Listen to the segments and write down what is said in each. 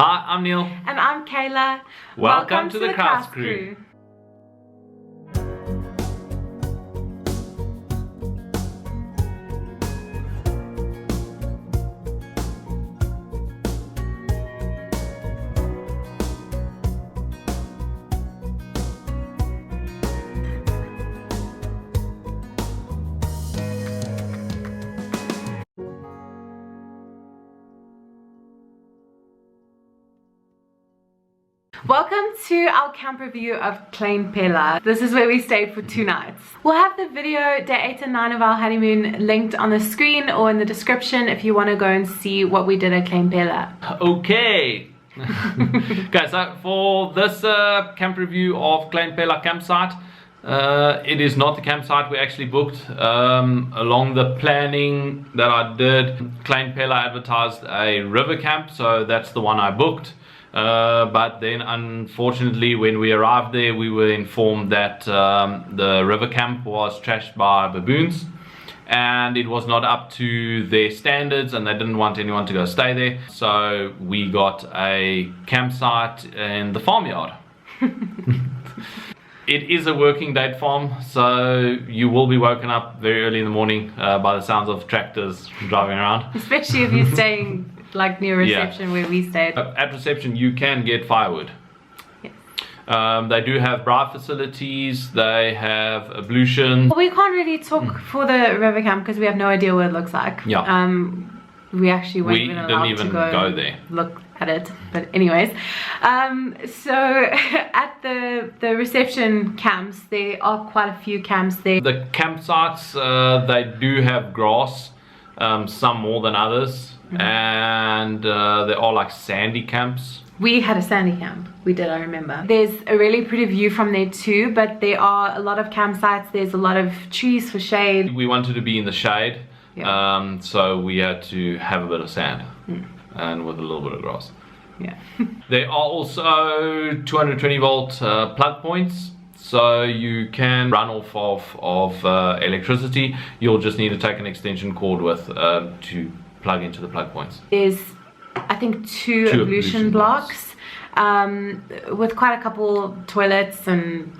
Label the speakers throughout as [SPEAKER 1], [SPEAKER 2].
[SPEAKER 1] Hi, I'm Neil.
[SPEAKER 2] And I'm Kayla.
[SPEAKER 1] Welcome to the Crause crew.
[SPEAKER 2] Welcome to our camp review of Klein Pella. This is where we stayed for 2 nights. We'll have the video day 8 and 9 of our honeymoon linked on the screen or in the description if you want to go and see what we did at Klein Pella.
[SPEAKER 1] Okay. Guys, so for this camp review of Klein Pella campsite, it is not the campsite we actually booked. Along the planning that I did, Klein Pella advertised a river camp, so that's the one I booked. But then unfortunately when we arrived there we were informed that the river camp was trashed by baboons and it was not up to their standards and they didn't want anyone to go stay there, so we got a campsite in the farmyard. It is a working date farm, so you will be woken up very early in the morning by the sounds of tractors driving around,
[SPEAKER 2] especially if you're staying like near reception. Where we stayed.
[SPEAKER 1] At reception you can get firewood. Yes. They do have braai facilities, they have ablution.
[SPEAKER 2] Well, we can't really talk for the river camp because we have no idea what it looks like.
[SPEAKER 1] Yeah.
[SPEAKER 2] We actually weren't even allowed to go
[SPEAKER 1] there.
[SPEAKER 2] Look at it. But anyways, so at the reception camps, there are quite a few camps there.
[SPEAKER 1] The campsites, they do have grass, some more than others. And they're all like sandy camps.
[SPEAKER 2] We had a sandy camp. We did, I remember. There's a really pretty view from there too, but there are a lot of campsites. There's a lot of trees for shade. We
[SPEAKER 1] wanted to be in the shade, yeah. So we had to have a bit of sand and with a little bit of grass.
[SPEAKER 2] Yeah.
[SPEAKER 1] There are also 220 volt plug points, so you can run off of electricity. You'll just need to take an extension cord with to plug into the plug points. There's,
[SPEAKER 2] I think, two ablution blocks with quite a couple toilets and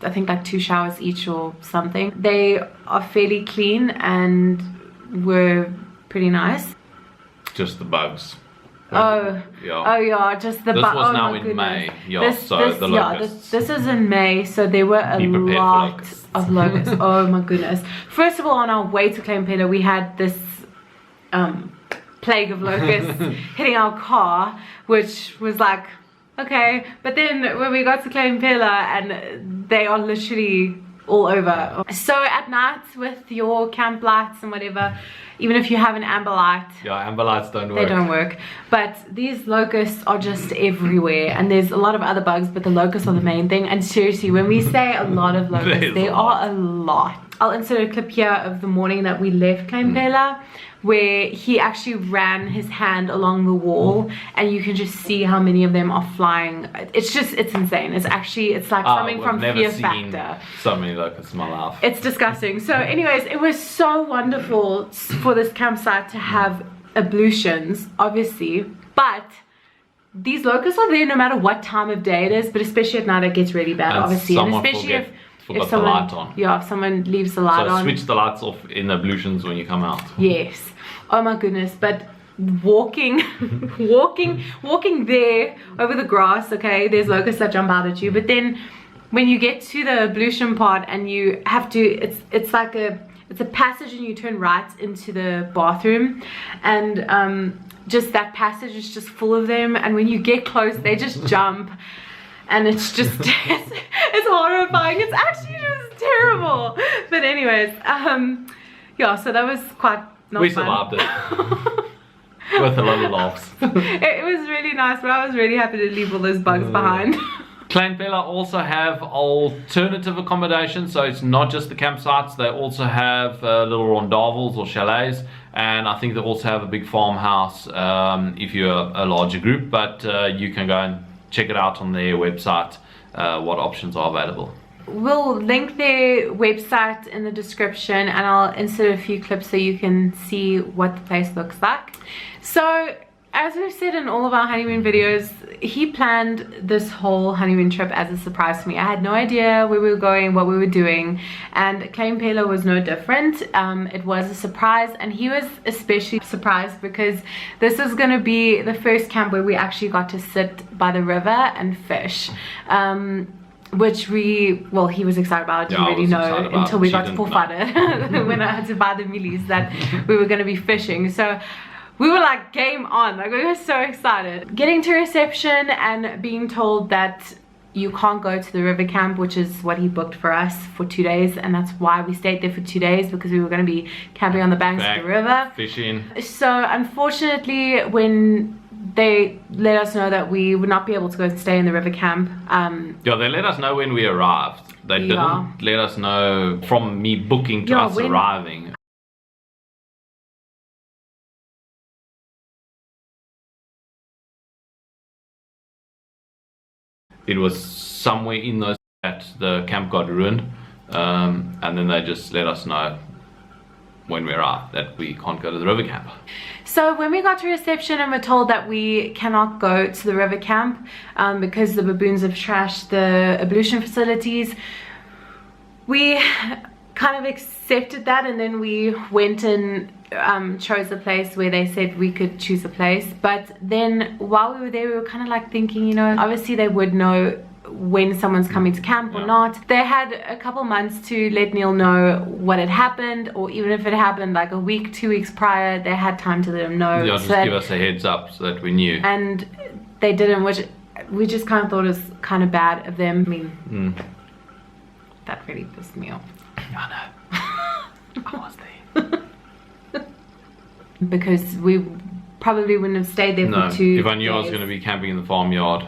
[SPEAKER 2] I think like 2 showers each or something. They are fairly clean and were pretty nice.
[SPEAKER 1] Just the bugs.
[SPEAKER 2] Oh yeah, just the bugs.
[SPEAKER 1] This was now in May. Yeah, the locusts.
[SPEAKER 2] This is in May, so there were a lot of locusts. Oh my goodness. First of all, on our way to Klein Pella, we had this plague of locusts hitting our car, which was like, okay. But then when we got to Klein Pella, and they are literally all over. So at night with your camp lights and whatever, even if you have an amber light,
[SPEAKER 1] amber lights don't work.
[SPEAKER 2] They don't work. But these locusts are just everywhere, and there's a lot of other bugs, but the locusts are the main thing. And seriously, when we say a lot of locusts, there are a lot. I'll insert a clip here of the morning that we left Klein Pella, where he actually ran his hand along the wall and you can just see how many of them are flying. It's insane. It's like something from Fear Factor.
[SPEAKER 1] So many locusts in my life.
[SPEAKER 2] It's disgusting. So anyways, it was so wonderful for this campsite to have ablutions, obviously, but these locusts are there no matter what time of day it is, but especially at night it gets really bad, obviously, and especially if someone,
[SPEAKER 1] the light on.
[SPEAKER 2] Yeah, if someone leaves the light on.
[SPEAKER 1] So switch the lights off in the ablutions when you come out.
[SPEAKER 2] Yes. Oh my goodness. But walking there over the grass, okay, there's locusts that jump out at you. But then when you get to the ablution part and you have to, it's like it's a passage and you turn right into the bathroom, and just that passage is just full of them, and when you get close they just jump. And it's just, it's horrifying. It's actually just terrible. But anyways, yeah, so that was quite not
[SPEAKER 1] We
[SPEAKER 2] fun.
[SPEAKER 1] survived it. With a lot of laughs.
[SPEAKER 2] It was really nice, but I was really happy to leave all those bugs behind.
[SPEAKER 1] Klein Pella also have alternative accommodation, so it's not just the campsites. They also have little rondavels or chalets, and I think they also have a big farmhouse if you're a larger group, but you can go and check it out on their website, what options are available.
[SPEAKER 2] We'll link their website in the description, and I'll insert a few clips so you can see what the place looks like. So as we've said in all of our honeymoon videos, he planned this whole honeymoon trip as a surprise to me. I had no idea where we were going, what we were doing, and Klein Pella was no different. It was a surprise, and he was especially surprised because this is going to be the first camp where we actually got to sit by the river and fish. Which he was excited about. I didn't really know until we got to Pofade when I had to buy the millies that we were going to be fishing. So we were like game on, like we were so excited. Getting to reception and being told that you can't go to the river camp, which is what he booked for us for 2 days, and that's why we stayed there for 2 days, because we were going to be camping on the banks of the river.
[SPEAKER 1] Fishing.
[SPEAKER 2] So unfortunately, when they let us know that we would not be able to go and stay in the river camp.
[SPEAKER 1] Yeah, they let us know when we arrived. They didn't let us know from me booking to us arriving. It was somewhere in those that the camp got ruined, and then they just let us know when we arrived that we can't go to the river camp.
[SPEAKER 2] So when we got to reception and we're told that we cannot go to the river camp because the baboons have trashed the ablution facilities, we kind of accepted that, and then we went and chose a place where they said we could choose a place. But then while we were there, we were kind of like thinking, you know, obviously they would know when someone's coming to camp or not. They had a couple months to let Neil know what had happened, or even if it happened like a week, 2 weeks prior, they had time to let him know.
[SPEAKER 1] Yeah, just give us a heads up so that we knew.
[SPEAKER 2] And they didn't, which we just kind of thought was kind of bad of them. I mean, that really pissed me off.
[SPEAKER 1] I know. I was there.
[SPEAKER 2] Because we probably wouldn't have stayed there for 2 days.
[SPEAKER 1] If I knew I was going to be camping in the farmyard,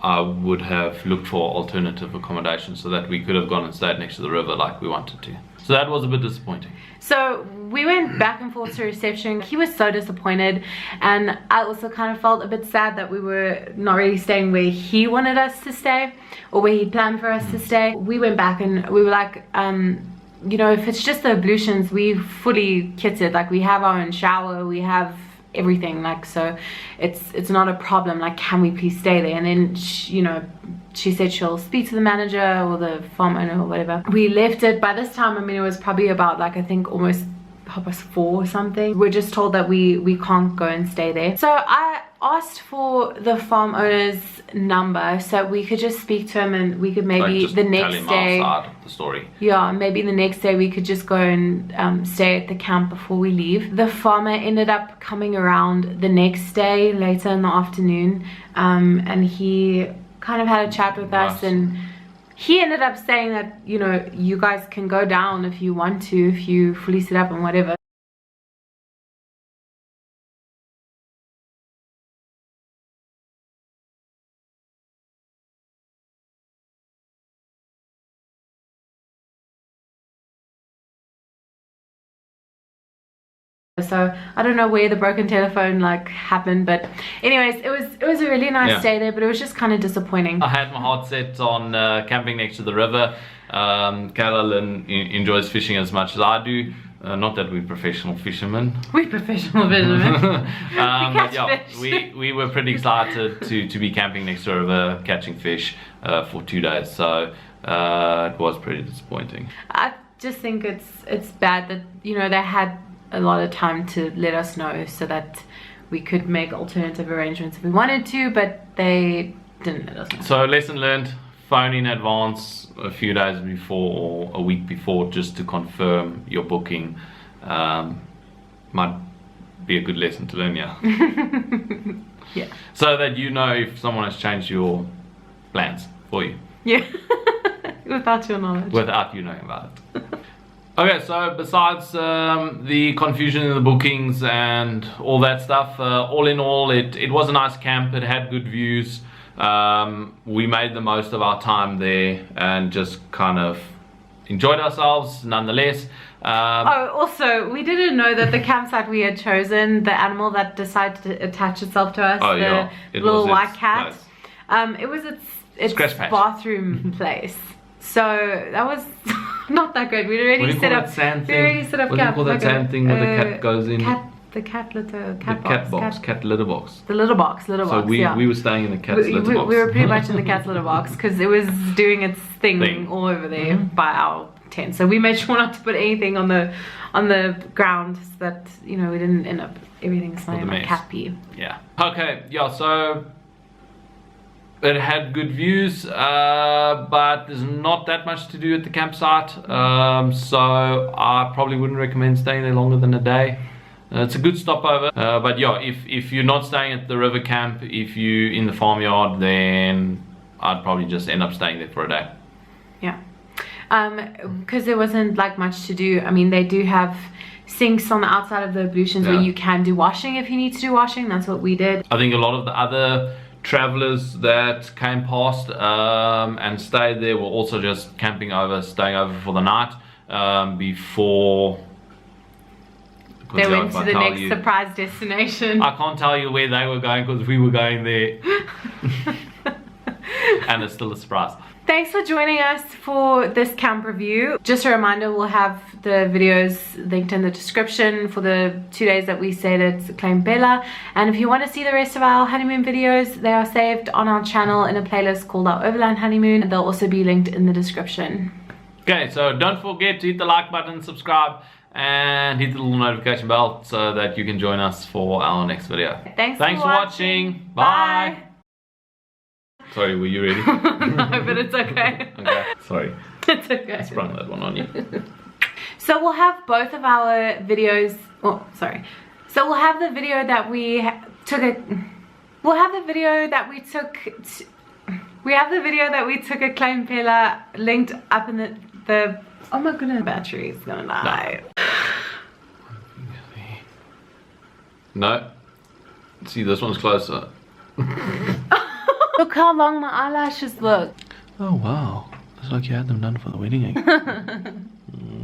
[SPEAKER 1] I would have looked for alternative accommodation so that we could have gone and stayed next to the river like we wanted to. So that was a bit disappointing.
[SPEAKER 2] So we went back and forth to reception. He was so disappointed, and I also kind of felt a bit sad that we were not really staying where he wanted us to stay, or where he planned for us to stay. We went back and we were like, you know, if it's just the ablutions, we fully kitted. Like, we have our own shower, we have everything, like, so it's not a problem. Like, can we please stay there? And then she said she'll speak to the manager or the farm owner or whatever. We left it. By this time, I mean, it was probably about, like, I think almost 4:30 or something. We're just told that we can't go and stay there. So I asked for the farm owner's number so we could just speak to him, and we could maybe
[SPEAKER 1] like
[SPEAKER 2] the next day,
[SPEAKER 1] our side of the story.
[SPEAKER 2] Yeah, maybe the next day we could just go and stay at the camp before we leave. The farmer ended up coming around the next day later in the afternoon, and he kind of had a chat with us, and he ended up saying that, you know, you guys can go down if you want to, if you fully sit up and whatever. So I don't know where the broken telephone like happened, but anyways, it was a really nice day there, but it was just kind of disappointing.
[SPEAKER 1] I had my heart set on camping next to the river. Kayla enjoys fishing as much as I do. Not that we're professional fishermen.
[SPEAKER 2] We're professional fishermen.
[SPEAKER 1] But yeah, we were pretty excited to be camping next to a river, catching fish for 2 days. So it was pretty disappointing.
[SPEAKER 2] I just think it's bad that, you know, they had a lot of time to let us know so that we could make alternative arrangements if we wanted to, but they didn't let us know.
[SPEAKER 1] So lesson learned, phone in advance a few days before or a week before just to confirm your booking. Might be a good lesson to learn, yeah.
[SPEAKER 2] Yeah.
[SPEAKER 1] So that you know if someone has changed your plans for you.
[SPEAKER 2] Yeah. Without your knowledge.
[SPEAKER 1] Without you knowing about it. Okay, so besides the confusion in the bookings and all that stuff, all in all, it was a nice camp. It had good views. We made the most of our time there and just kind of enjoyed ourselves nonetheless.
[SPEAKER 2] Also, we didn't know that the campsite we had chosen, the animal that decided to attach itself to us, the little white cat, it was its bathroom place. So that was not that great. We'd already set up camp.
[SPEAKER 1] What do you call that sand thing where the cat goes in?
[SPEAKER 2] The cat litter,
[SPEAKER 1] cat litter box.
[SPEAKER 2] The litter box,
[SPEAKER 1] So we were staying in the cat's litter box.
[SPEAKER 2] We were pretty much in the cat's litter box because it was doing its thing all over there by our tent. So we made sure not to put anything on the ground so that, you know, we didn't end up everything smelling like cat pee.
[SPEAKER 1] Yeah. Okay. Yeah. So it had good views, but there's not that much to do at the campsite. So I probably wouldn't recommend staying there longer than a day. It's a good stopover, but yeah, if you're not staying at the river camp, if you're in the farmyard, then I'd probably just end up staying there for a day.
[SPEAKER 2] Yeah, because there wasn't like much to do. I mean, they do have sinks on the outside of the ablutions where you can do washing if you need to do washing. That's what we did.
[SPEAKER 1] I think a lot of the other travelers that came past and stayed there were also just camping over, staying over for the night before
[SPEAKER 2] they went to the next surprise destination.
[SPEAKER 1] I can't tell you where they were going because we were going there. And it's still a surprise.
[SPEAKER 2] Thanks for joining us for this camp review. Just a reminder, we'll have the videos linked in the description for the 2 days that we stayed at Klein Pella. And if you want to see the rest of our honeymoon videos, they are saved on our channel in a playlist called our Overland Honeymoon. They'll also be linked in the description.
[SPEAKER 1] Okay, so don't forget to hit the like button, subscribe, and hit the little notification bell so that you can join us for our next video.
[SPEAKER 2] Thanks for watching.
[SPEAKER 1] Bye. Sorry, were you ready?
[SPEAKER 2] No, but it's okay.
[SPEAKER 1] Okay, sorry.
[SPEAKER 2] It's okay.
[SPEAKER 1] I sprung that one on you.
[SPEAKER 2] So we'll have both of our videos. Oh, sorry. So we'll have the video that we took a. We'll have the video that we took. We have the video that we took at Klein Pella linked up in the. Oh my goodness, battery is gonna die.
[SPEAKER 1] No. See, this one's closer.
[SPEAKER 2] Look how long my eyelashes look.
[SPEAKER 1] Oh wow. It's like you had them done for the wedding.